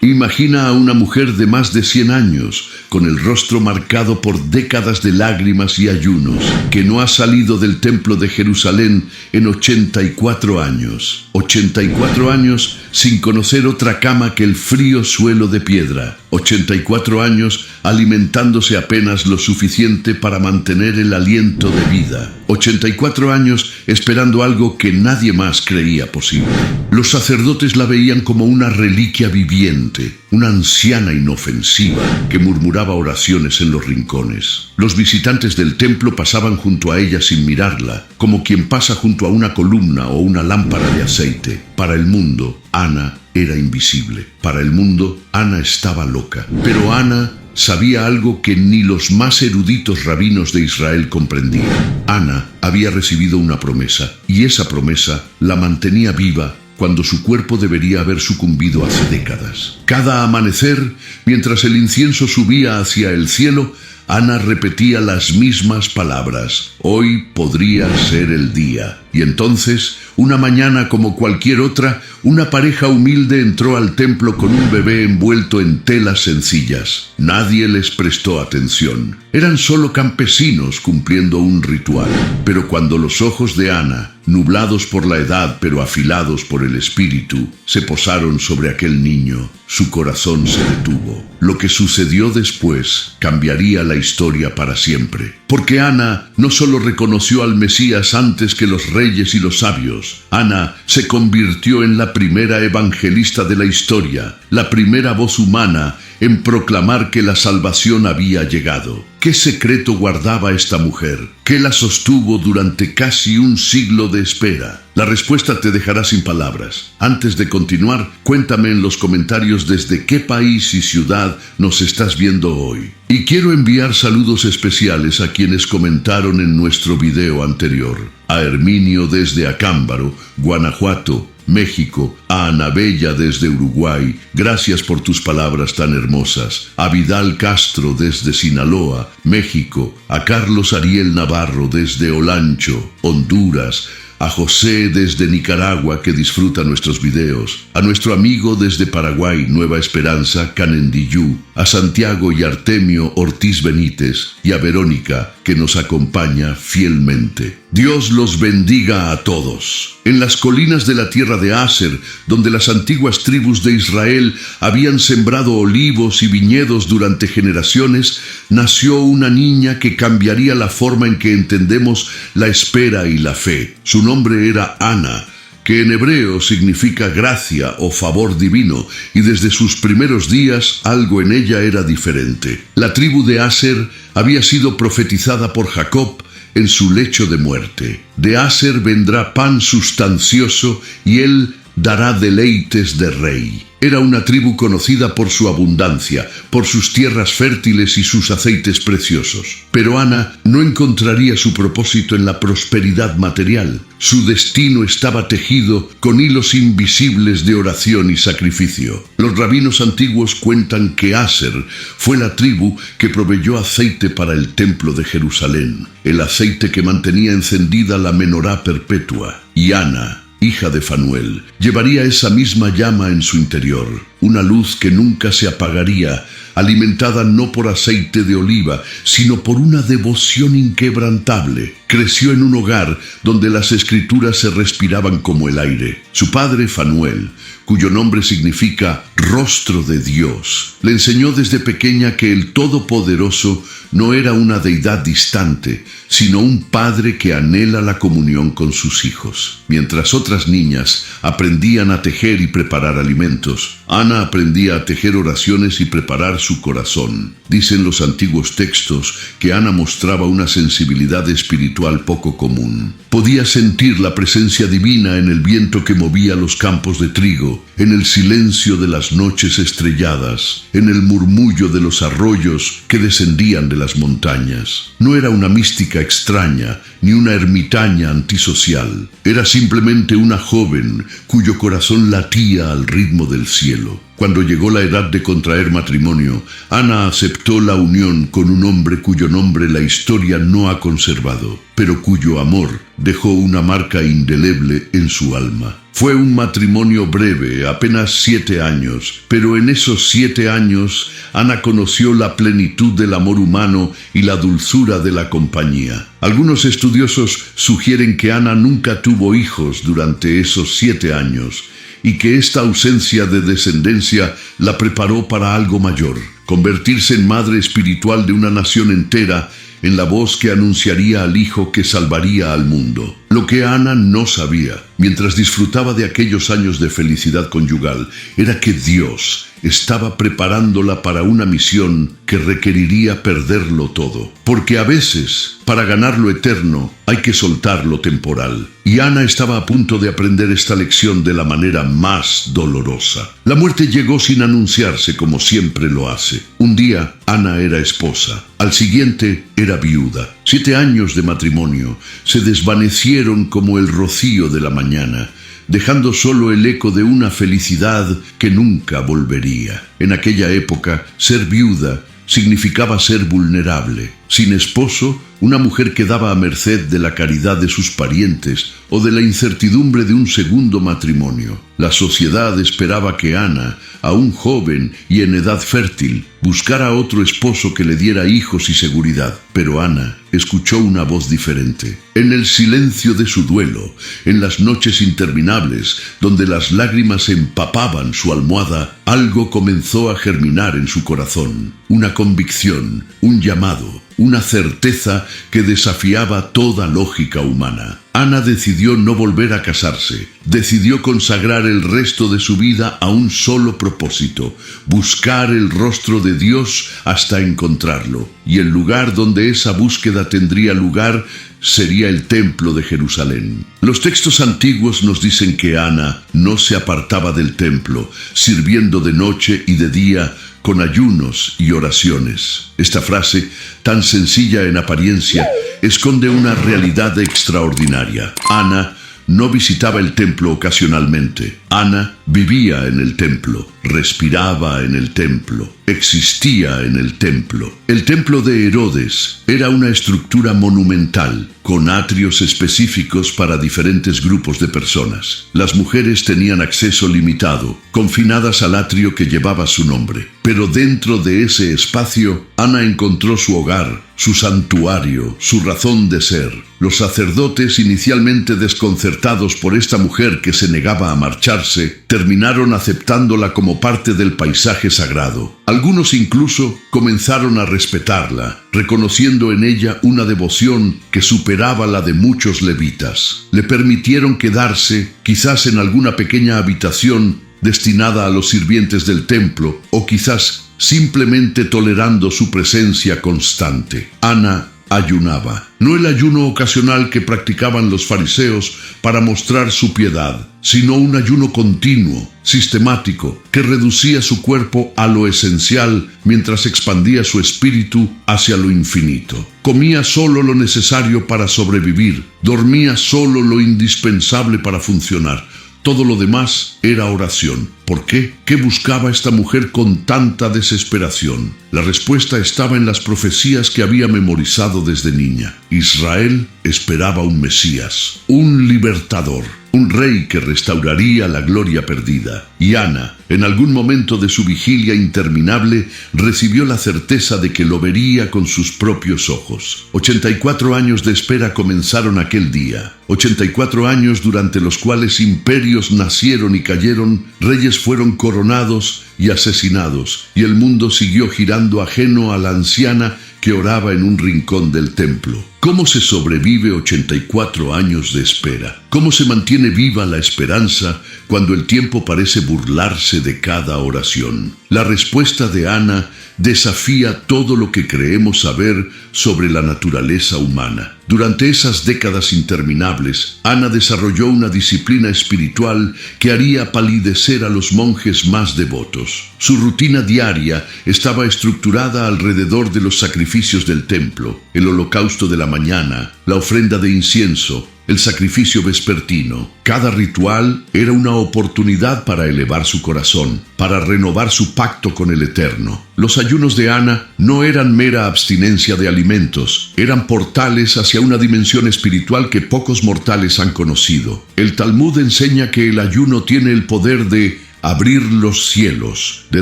Imagina a una mujer de más de 100 años, con el rostro marcado por décadas de lágrimas y ayunos, que no ha salido del templo de Jerusalén en 84 años. 84 años sin conocer otra cama que el frío suelo de piedra. 84 años alimentándose apenas lo suficiente para mantener el aliento de vida. 84 años esperando algo que nadie más creía posible. Los sacerdotes la veían como una reliquia viviente, una anciana inofensiva que murmuraba oraciones en los rincones. Los visitantes del templo pasaban junto a ella sin mirarla, como quien pasa junto a una columna o una lámpara de aceite. Para el mundo, Ana era invisible. Para el mundo, Ana estaba loca. Pero Ana sabía algo que ni los más eruditos rabinos de Israel comprendían. Ana había recibido una promesa, y esa promesa la mantenía viva cuando su cuerpo debería haber sucumbido hace décadas. Cada amanecer, mientras el incienso subía hacia el cielo, Ana repetía las mismas palabras: hoy podría ser el día. Y entonces, una mañana como cualquier otra, una pareja humilde entró al templo con un bebé envuelto en telas sencillas. Nadie les prestó atención. Eran solo campesinos cumpliendo un ritual. Pero cuando los ojos de Ana, nublados por la edad pero afilados por el espíritu, se posaron sobre aquel niño, su corazón se detuvo. Lo que sucedió después cambiaría la historia para siempre. Porque Ana no solo reconoció al Mesías antes que los reyes y los sabios. Ana se convirtió en la primera evangelista de la historia, la primera voz humana en proclamar que la salvación había llegado. ¿Qué secreto guardaba esta mujer? ¿Qué la sostuvo durante casi un siglo de espera? La respuesta te dejará sin palabras. Antes de continuar, cuéntame en los comentarios desde qué país y ciudad nos estás viendo hoy. Y quiero enviar saludos especiales a quienes comentaron en nuestro video anterior. A Herminio desde Acámbaro, Guanajuato, México, a Ana Bella desde Uruguay, gracias por tus palabras tan hermosas. A Vidal Castro desde Sinaloa, México, a Carlos Ariel Navarro desde Olancho, Honduras, a José desde Nicaragua que disfruta nuestros videos, a nuestro amigo desde Paraguay, Nueva Esperanza, Canendillú, a Santiago y Artemio Ortiz Benítez y a Verónica que nos acompaña fielmente. Dios los bendiga a todos. En las colinas de la tierra de Aser, donde las antiguas tribus de Israel habían sembrado olivos y viñedos durante generaciones, nació una niña que cambiaría la forma en que entendemos la espera y la fe. Su nombre era Ana, que en hebreo significa gracia o favor divino, y desde sus primeros días algo en ella era diferente. La tribu de Aser había sido profetizada por Jacob en su lecho de muerte. De Aser vendrá pan sustancioso y él dará deleites de rey. Era una tribu conocida por su abundancia, por sus tierras fértiles y sus aceites preciosos. Pero Ana no encontraría su propósito en la prosperidad material. Su destino estaba tejido con hilos invisibles de oración y sacrificio. Los rabinos antiguos cuentan que Aser fue la tribu que proveyó aceite para el templo de Jerusalén, el aceite que mantenía encendida la menorá perpetua. Y Ana, hija de Fanuel, llevaría esa misma llama en su interior, una luz que nunca se apagaría, alimentada no por aceite de oliva, sino por una devoción inquebrantable. Creció en un hogar donde las escrituras se respiraban como el aire. Su padre, Fanuel, cuyo nombre significa rostro de Dios, le enseñó desde pequeña que el Todopoderoso no era una deidad distante, sino un padre que anhela la comunión con sus hijos. Mientras otras niñas aprendían a tejer y preparar alimentos, Ana aprendía a tejer oraciones y preparar su corazón. Dicen los antiguos textos que Ana mostraba una sensibilidad espiritual poco común. Podía sentir la presencia divina en el viento que movía los campos de trigo, en el silencio de las noches estrelladas, en el murmullo de los arroyos que descendían de las montañas. No era una mística extraña, ni una ermitaña antisocial. Era simplemente una joven cuyo corazón latía al ritmo del cielo. cielo. Cuando llegó la edad de contraer matrimonio, Ana aceptó la unión con un hombre cuyo nombre la historia no ha conservado, pero cuyo amor dejó una marca indeleble en su alma. Fue un matrimonio breve, apenas 7 años, pero en esos 7 años Ana conoció la plenitud del amor humano y la dulzura de la compañía. Algunos estudiosos sugieren que Ana nunca tuvo hijos durante esos 7 años y que esta ausencia de descendencia la preparó para algo mayor, convertirse en madre espiritual de una nación entera, en la voz que anunciaría al Hijo que salvaría al mundo. Lo que Ana no sabía, mientras disfrutaba de aquellos años de felicidad conyugal, era que Dios estaba preparándola para una misión que requeriría perderlo todo. Porque a veces, para ganar lo eterno, hay que soltar lo temporal. Y Ana estaba a punto de aprender esta lección de la manera más dolorosa. La muerte llegó sin anunciarse, como siempre lo hace. Un día, Ana era esposa. Al siguiente, era viuda. 7 años de matrimonio se desvanecieron como el rocío de la mañana, dejando solo el eco de una felicidad que nunca volvería. En aquella época, ser viuda significaba ser vulnerable. Sin esposo, una mujer quedaba a merced de la caridad de sus parientes o de la incertidumbre de un segundo matrimonio. La sociedad esperaba que Ana, aún joven y en edad fértil, buscara otro esposo que le diera hijos y seguridad. Pero Ana escuchó una voz diferente. En el silencio de su duelo, en las noches interminables, donde las lágrimas empapaban su almohada, algo comenzó a germinar en su corazón. Una convicción, un llamado, una certeza que desafiaba toda lógica humana. Ana decidió no volver a casarse. Decidió consagrar el resto de su vida a un solo propósito: buscar el rostro de Dios hasta encontrarlo. Y el lugar donde esa búsqueda tendría lugar sería el templo de Jerusalén. Los textos antiguos nos dicen que Ana no se apartaba del templo, sirviendo de noche y de día con ayunos y oraciones. Esta frase, tan sencilla en apariencia, esconde una realidad extraordinaria. Ana no visitaba el templo ocasionalmente. Ana vivía en el templo, respiraba en el templo, existía en el templo. El templo de Herodes era una estructura monumental, con atrios específicos para diferentes grupos de personas. Las mujeres tenían acceso limitado, confinadas al atrio que llevaba su nombre. Pero dentro de ese espacio, Ana encontró su hogar, su santuario, su razón de ser. Los sacerdotes, inicialmente desconcertados por esta mujer que se negaba a marcharse, terminaron aceptándola como parte del paisaje sagrado. Algunos incluso comenzaron a respetarla, reconociendo en ella una devoción que superaba la de muchos levitas. Le permitieron quedarse, quizás en alguna pequeña habitación destinada a los sirvientes del templo, o quizás simplemente tolerando su presencia constante. Ana ayunaba. No el ayuno ocasional que practicaban los fariseos para mostrar su piedad, sino un ayuno continuo, sistemático, que reducía su cuerpo a lo esencial mientras expandía su espíritu hacia lo infinito. Comía solo lo necesario para sobrevivir, dormía solo lo indispensable para funcionar. Todo lo demás era oración. ¿Por qué? ¿Qué buscaba esta mujer con tanta desesperación? La respuesta estaba en las profecías que había memorizado desde niña. Israel esperaba un Mesías, un libertador, un rey que restauraría la gloria perdida. Y Ana, en algún momento de su vigilia interminable, recibió la certeza de que lo vería con sus propios ojos. 84 años de espera comenzaron aquel día. 84 años durante los cuales imperios nacieron y cayeron, reyes fueron coronados y asesinados, y el mundo siguió girando ajeno a la anciana que oraba en un rincón del templo. ¿Cómo se sobrevive 84 años de espera? ¿Cómo se mantiene viva la esperanza cuando el tiempo parece burlarse de cada oración? La respuesta de Ana desafía todo lo que creemos saber sobre la naturaleza humana. Durante esas décadas interminables, Ana desarrolló una disciplina espiritual que haría palidecer a los monjes más devotos. Su rutina diaria estaba estructurada alrededor de los sacrificios del templo, el holocausto de la mañana, la ofrenda de incienso, el sacrificio vespertino. Cada ritual era una oportunidad para elevar su corazón, para renovar su pacto con el Eterno. Los ayunos de Ana no eran mera abstinencia de alimentos, eran portales hacia una dimensión espiritual que pocos mortales han conocido. El Talmud enseña que el ayuno tiene el poder de abrir los cielos, de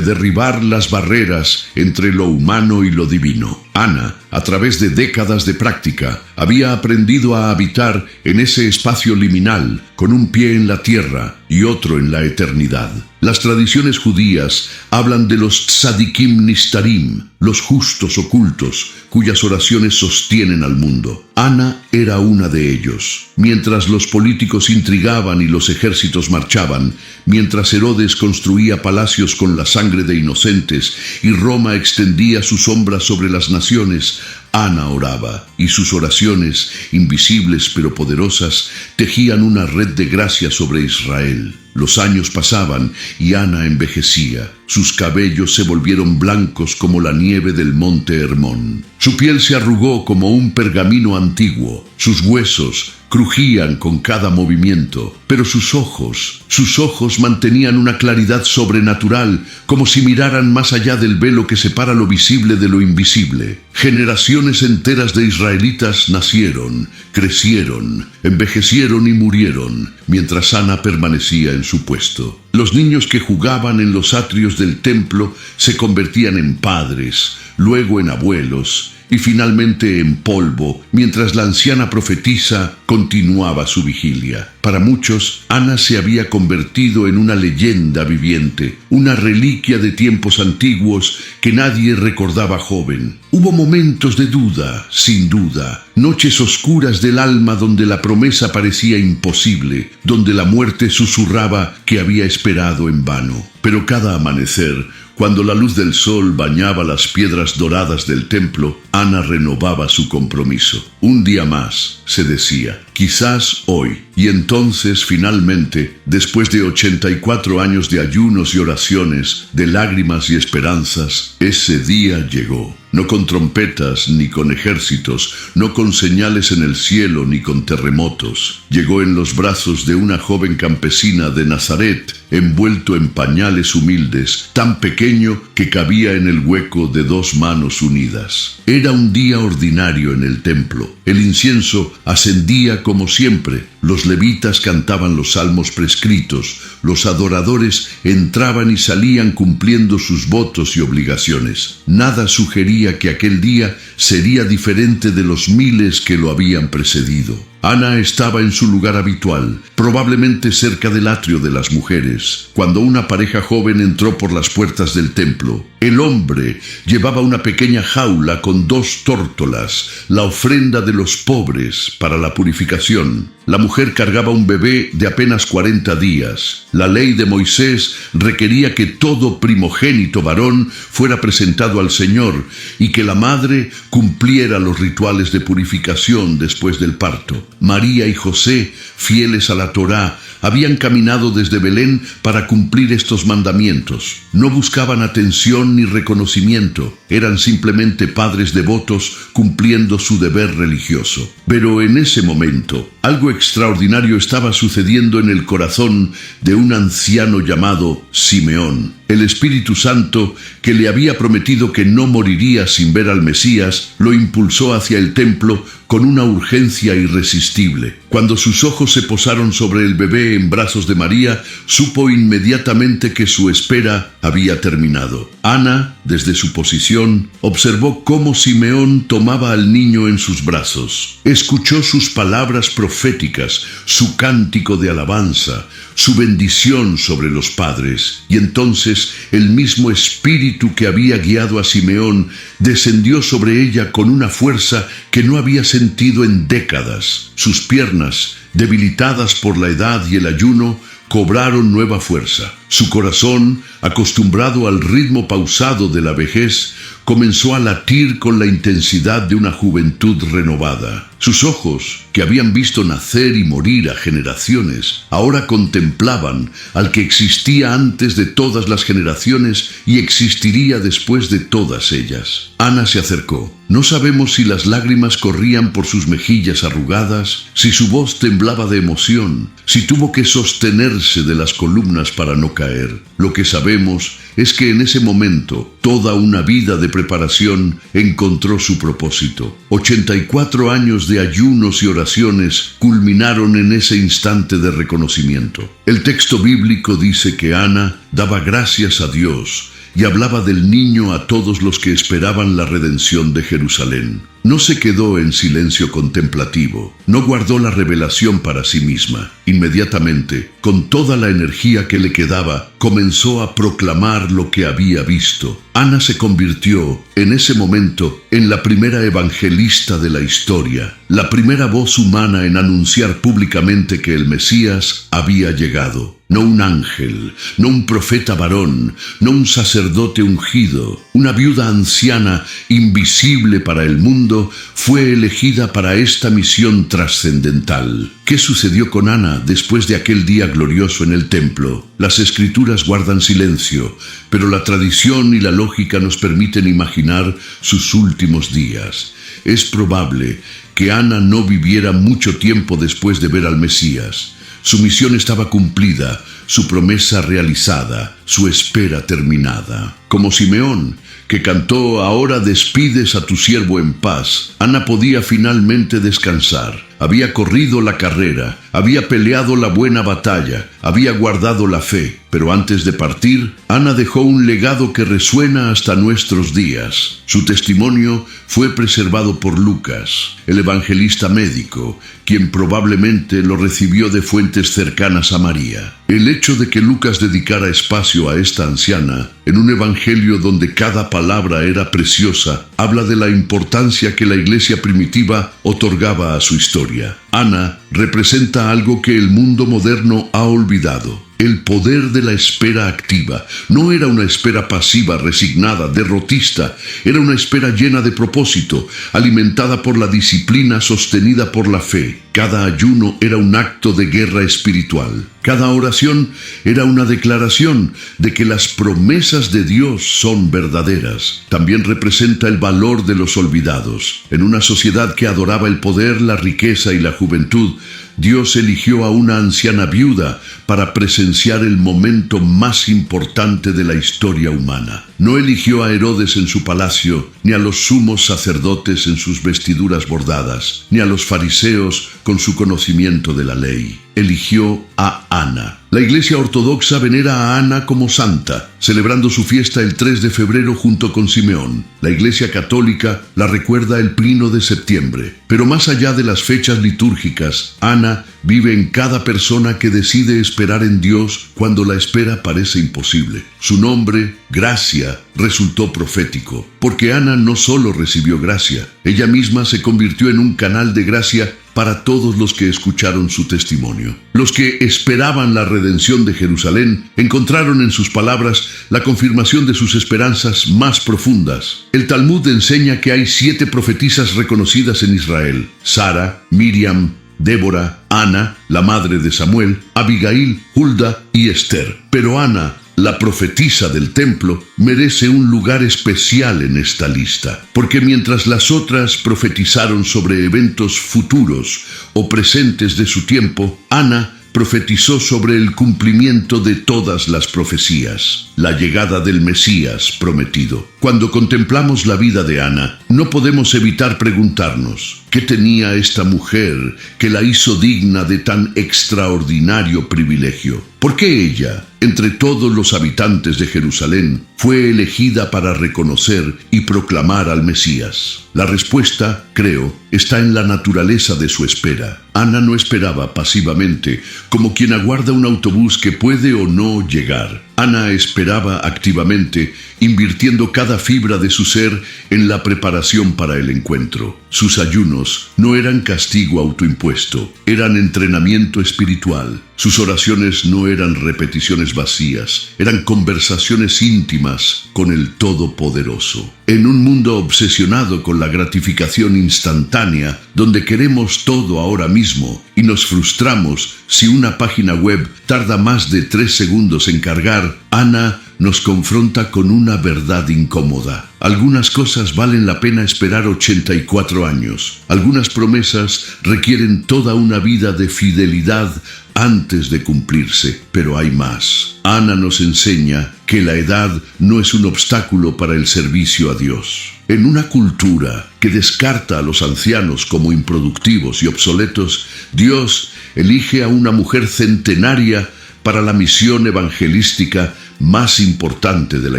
derribar las barreras entre lo humano y lo divino. Ana, a través de décadas de práctica, había aprendido a habitar en ese espacio liminal, con un pie en la tierra y otro en la eternidad. Las tradiciones judías hablan de los tzadikim nistarim, los justos ocultos, cuyas oraciones sostienen al mundo. Ana era una de ellos. Mientras los políticos intrigaban y los ejércitos marchaban, mientras Herodes construía palacios con la sangre de inocentes y Roma extendía su sombra sobre las naciones, Ana oraba, y sus oraciones, invisibles pero poderosas, tejían una red de gracia sobre Israel. Los años pasaban y Ana envejecía. Sus cabellos se volvieron blancos como la nieve del monte Hermón. Su piel se arrugó como un pergamino antiguo. Sus huesos crujían con cada movimiento, pero sus ojos mantenían una claridad sobrenatural, como si miraran más allá del velo que separa lo visible de lo invisible. Generaciones enteras de israelitas nacieron, crecieron, envejecieron y murieron, mientras Ana permanecía en su puesto. Los niños que jugaban en los atrios del templo se convertían en padres, luego en abuelos, y finalmente en polvo, mientras la anciana profetisa continuaba su vigilia. Para muchos, Ana se había convertido en una leyenda viviente, una reliquia de tiempos antiguos que nadie recordaba joven. Hubo momentos de duda, sin duda, noches oscuras del alma donde la promesa parecía imposible, donde la muerte susurraba que había esperado en vano. Pero cada amanecer, cuando la luz del sol bañaba las piedras doradas del templo, Ana renovaba su compromiso. Un día más, se decía, quizás hoy. Y entonces, finalmente, después de 84 años de ayunos y oraciones, de lágrimas y esperanzas, ese día llegó. No con trompetas ni con ejércitos, no con señales en el cielo ni con terremotos. Llegó en los brazos de una joven campesina de Nazaret, envuelto en pañales humildes, tan pequeño que cabía en el hueco de 2 manos unidas. Era un día ordinario en el templo. El incienso ascendía como siempre. Los levitas cantaban los salmos prescritos. Los adoradores entraban y salían cumpliendo sus votos y obligaciones. Nada sugería que aquel día sería diferente de los miles que lo habían precedido. Ana estaba en su lugar habitual, probablemente cerca del atrio de las mujeres, cuando una pareja joven entró por las puertas del templo. El hombre llevaba una pequeña jaula con 2 tórtolas, la ofrenda de los pobres para la purificación. La mujer cargaba un bebé de apenas 40 días. La ley de Moisés requería que todo primogénito varón fuera presentado al Señor y que la madre cumpliera los rituales de purificación después del parto. María y José, fieles a la Torá, habían caminado desde Belén para cumplir estos mandamientos. No buscaban atención ni reconocimiento, eran simplemente padres devotos cumpliendo su deber religioso. Pero en ese momento, algo extraordinario estaba sucediendo en el corazón de un anciano llamado Simeón. El Espíritu Santo, que le había prometido que no moriría sin ver al Mesías, lo impulsó hacia el templo con una urgencia irresistible. Cuando sus ojos se posaron sobre el bebé en brazos de María, supo inmediatamente que su espera había terminado. Ana, desde su posición, observó cómo Simeón tomaba al niño en sus brazos. Escuchó sus palabras proféticas, su cántico de alabanza, su bendición sobre los padres. Y entonces el mismo espíritu que había guiado a Simeón descendió sobre ella con una fuerza que no había sentido en décadas. Sus piernas, debilitadas por la edad y el ayuno, cobraron nueva fuerza. Su corazón, acostumbrado al ritmo pausado de la vejez, comenzó a latir con la intensidad de una juventud renovada. Sus ojos, que habían visto nacer y morir a generaciones, ahora contemplaban al que existía antes de todas las generaciones y existiría después de todas ellas. Ana se acercó. No sabemos si las lágrimas corrían por sus mejillas arrugadas, si su voz temblaba de emoción, si tuvo que sostenerse de las columnas para no caer. Lo que sabemos es que en ese momento toda una vida de preparación encontró su propósito. 84 años de ayunos y oraciones culminaron en ese instante de reconocimiento. El texto bíblico dice que Ana daba gracias a Dios y hablaba del niño a todos los que esperaban la redención de Jerusalén. No se quedó en silencio contemplativo, no guardó la revelación para sí misma. Inmediatamente, con toda la energía que le quedaba, comenzó a proclamar lo que había visto. Ana se convirtió, en ese momento, en la primera evangelista de la historia, la primera voz humana en anunciar públicamente que el Mesías había llegado. No un ángel, no un profeta varón, no un sacerdote ungido, una viuda anciana invisible para el mundo, fue elegida para esta misión trascendental. ¿Qué sucedió con Ana después de aquel día glorioso en el templo? Las escrituras guardan silencio, pero la tradición y la lógica nos permiten imaginar sus últimos días. Es probable que Ana no viviera mucho tiempo después de ver al Mesías. Su misión estaba cumplida, su promesa realizada, su espera terminada. Como Simeón, que cantó «Ahora despides a tu siervo en paz», Ana podía finalmente descansar. Había corrido la carrera, había peleado la buena batalla, había guardado la fe. Pero antes de partir, Ana dejó un legado que resuena hasta nuestros días. Su testimonio fue preservado por Lucas, el evangelista médico, quien probablemente lo recibió de fuentes cercanas a María. El hecho de que Lucas dedicara espacio a esta anciana, en un evangelio donde cada palabra era preciosa, habla de la importancia que la iglesia primitiva otorgaba a su historia. Ana representa algo que el mundo moderno ha olvidado: el poder de la espera activa. No era una espera pasiva, resignada, derrotista. Era una espera llena de propósito, alimentada por la disciplina, sostenida por la fe. Cada ayuno era un acto de guerra espiritual. Cada oración era una declaración de que las promesas de Dios son verdaderas. También representa el valor de los olvidados. En una sociedad que adoraba el poder, la riqueza y la juventud, Dios eligió a una anciana viuda para presenciar el momento más importante de la historia humana. No eligió a Herodes en su palacio, ni a los sumos sacerdotes en sus vestiduras bordadas, ni a los fariseos con su conocimiento de la ley. Eligió a Ana. La Iglesia Ortodoxa venera a Ana como santa, celebrando su fiesta el 3 de febrero junto con Simeón. La Iglesia Católica la recuerda el 1 de septiembre. Pero más allá de las fechas litúrgicas, Ana vive en cada persona que decide esperar en Dios cuando la espera parece imposible. Su nombre, Gracia, resultó profético, porque Ana no solo recibió gracia, ella misma se convirtió en un canal de gracia para todos los que escucharon su testimonio. Los que esperaban la redención de Jerusalén encontraron en sus palabras la confirmación de sus esperanzas más profundas. El Talmud enseña que hay 7 profetisas reconocidas en Israel: Sara, Miriam, Débora, Ana, la madre de Samuel, Abigail, Hulda y Esther. Pero Ana, la profetisa del templo, merece un lugar especial en esta lista, porque mientras las otras profetizaron sobre eventos futuros o presentes de su tiempo, Ana profetizó sobre el cumplimiento de todas las profecías, la llegada del Mesías prometido. Cuando contemplamos la vida de Ana, no podemos evitar preguntarnos: ¿qué tenía esta mujer que la hizo digna de tan extraordinario privilegio? ¿Por qué ella, entre todos los habitantes de Jerusalén, fue elegida para reconocer y proclamar al Mesías? La respuesta, creo, está en la naturaleza de su espera. Ana no esperaba pasivamente, como quien aguarda un autobús que puede o no llegar. Ana esperaba activamente, invirtiendo cada fibra de su ser en la preparación para el encuentro. Sus ayunos no eran castigo autoimpuesto, eran entrenamiento espiritual. Sus oraciones no eran repeticiones vacías, eran conversaciones íntimas con el Todopoderoso. En un mundo obsesionado con la gratificación instantánea, donde queremos todo ahora mismo y nos frustramos si una página web tarda más de 3 segundos en cargar, Ana nos confronta con una verdad incómoda. Algunas cosas valen la pena esperar 84 años. Algunas promesas requieren toda una vida de fidelidad antes de cumplirse, pero hay más. Ana nos enseña que la edad no es un obstáculo para el servicio a Dios. En una cultura que descarta a los ancianos como improductivos y obsoletos, Dios elige a una mujer centenaria para la misión evangelística más importante de la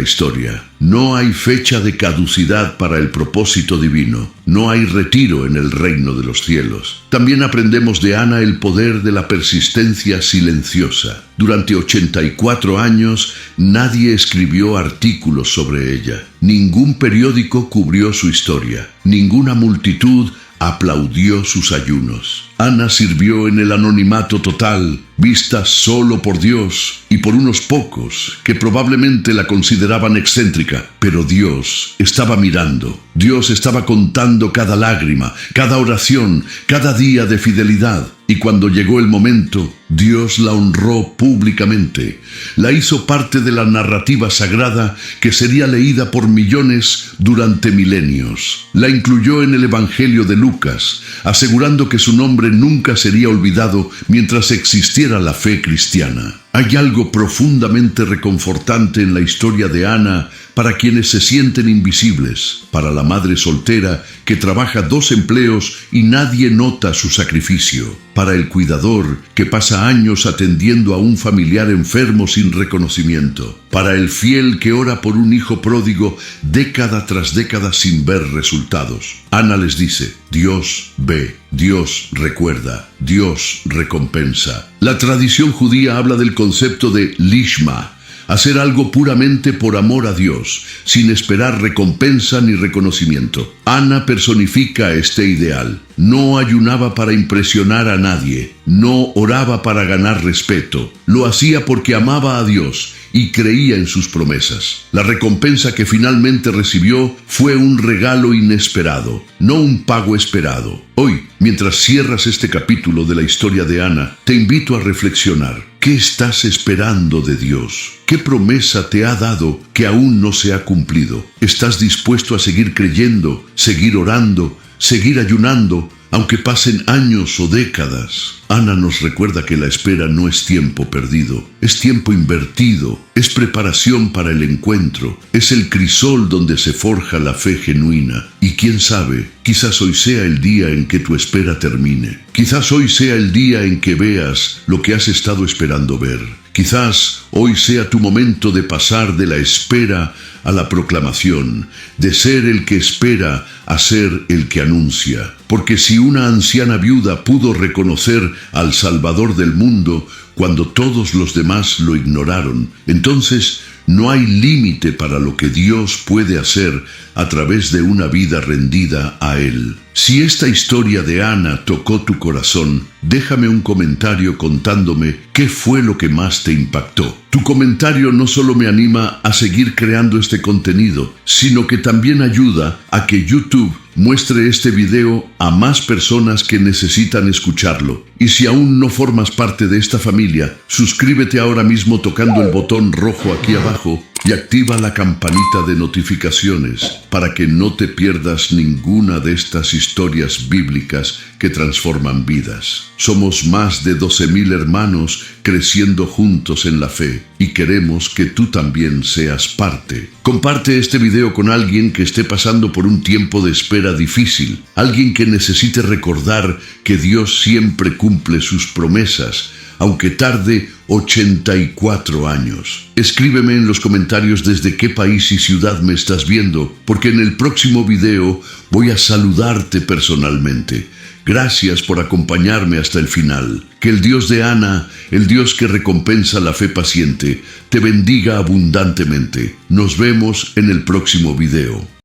historia. No hay fecha de caducidad para el propósito divino. No hay retiro en el reino de los cielos. También aprendemos de Ana el poder de la persistencia silenciosa. Durante 84 años, nadie escribió artículos sobre ella. Ningún periódico cubrió su historia. Ninguna multitud aplaudió sus ayunos. Ana sirvió en el anonimato total, vista solo por Dios y por unos pocos que probablemente la consideraban excéntrica. Pero Dios estaba mirando. Dios estaba contando cada lágrima, cada oración, cada día de fidelidad. Y cuando llegó el momento, Dios la honró públicamente. La hizo parte de la narrativa sagrada que sería leída por millones durante milenios. La incluyó en el Evangelio de Lucas, asegurando que su nombre nunca sería olvidado mientras existiera la fe cristiana. Hay algo profundamente reconfortante en la historia de Ana para quienes se sienten invisibles, para la madre soltera que trabaja 2 empleos y nadie nota su sacrificio, para el cuidador que pasa años atendiendo a un familiar enfermo sin reconocimiento, para el fiel que ora por un hijo pródigo década tras década sin ver resultados. Ana les dice: Dios ve, Dios recuerda, Dios recompensa. La tradición judía habla del concepto de lishma, hacer algo puramente por amor a Dios, sin esperar recompensa ni reconocimiento. Ana personifica este ideal. No ayunaba para impresionar a nadie, no oraba para ganar respeto. Lo hacía porque amaba a Dios y creía en sus promesas. La recompensa que finalmente recibió fue un regalo inesperado, no un pago esperado. Hoy, mientras cierras este capítulo de la historia de Ana, te invito a reflexionar. ¿Qué estás esperando de Dios? ¿Qué promesa te ha dado que aún no se ha cumplido? ¿Estás dispuesto a seguir creyendo, seguir orando, seguir ayunando, aunque pasen años o décadas? Ana nos recuerda que la espera no es tiempo perdido, es tiempo invertido, es preparación para el encuentro, es el crisol donde se forja la fe genuina. Y quién sabe, quizás hoy sea el día en que tu espera termine. Quizás hoy sea el día en que veas lo que has estado esperando ver. Quizás hoy sea tu momento de pasar de la espera a la proclamación, de ser el que espera a ser el que anuncia. Porque si una anciana viuda pudo reconocer al Salvador del mundo cuando todos los demás lo ignoraron, entonces no hay límite para lo que Dios puede hacer a través de una vida rendida a Él. Si esta historia de Ana tocó tu corazón, déjame un comentario contándome qué fue lo que más te impactó. Tu comentario no solo me anima a seguir creando este contenido, sino que también ayuda a que YouTube muestre este video a más personas que necesitan escucharlo. Y si aún no formas parte de esta familia, suscríbete ahora mismo tocando el botón rojo aquí abajo y activa la campanita de notificaciones para que no te pierdas ninguna de estas historias bíblicas que transforman vidas. Somos más de 12,000 hermanos creciendo juntos en la fe y queremos que tú también seas parte. Comparte este video con alguien que esté pasando por un tiempo de espera difícil, alguien que necesite recordar que Dios siempre cumple sus promesas, aunque tarde 84 años. Escríbeme en los comentarios desde qué país y ciudad me estás viendo, porque en el próximo video voy a saludarte personalmente. Gracias por acompañarme hasta el final. Que el Dios de Ana, el Dios que recompensa la fe paciente, te bendiga abundantemente. Nos vemos en el próximo video.